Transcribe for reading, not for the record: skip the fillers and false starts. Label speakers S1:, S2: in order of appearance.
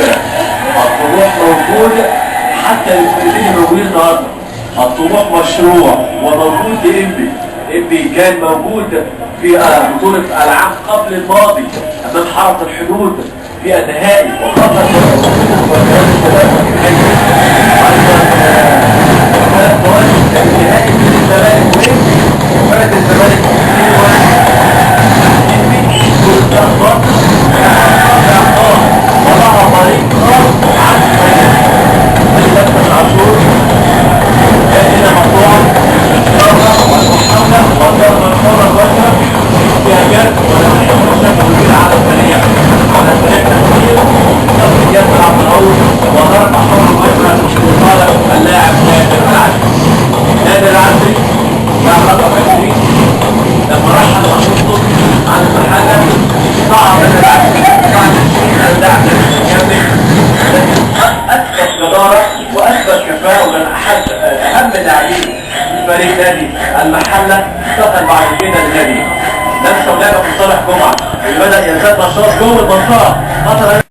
S1: الطموح موجود حتى المدربين موجودين النهارده. الطموح مشروع وموجود لإنبي كان موجود في بطولة العام قبل الماضي أمام حرس الحدود في النهائي وخطر النهائي من الزمالك وفرد الزمالك وضعها طريق خاص عن عاشور هنا مطلوع والمحاولة وقدر من حرة الوجهة في أجال ونحن مشاكل على السريع تنسيق نصر جاسر عبد العوض وضرب حرة الوجهة لصالح اللاعب نادر العزري لاعب رقم 20 لما رحل وحطه عن المحلة صعب العزري بعد اللاعب أثبت جدارة وأثبت كفاءة ومن أحد أهم اللاعبين فريق نادي المحلة انتقل بعد كده لنادي نفسه لعبة في صالح جمعة اللي بدأ يزداد نشاط جوه المنطقة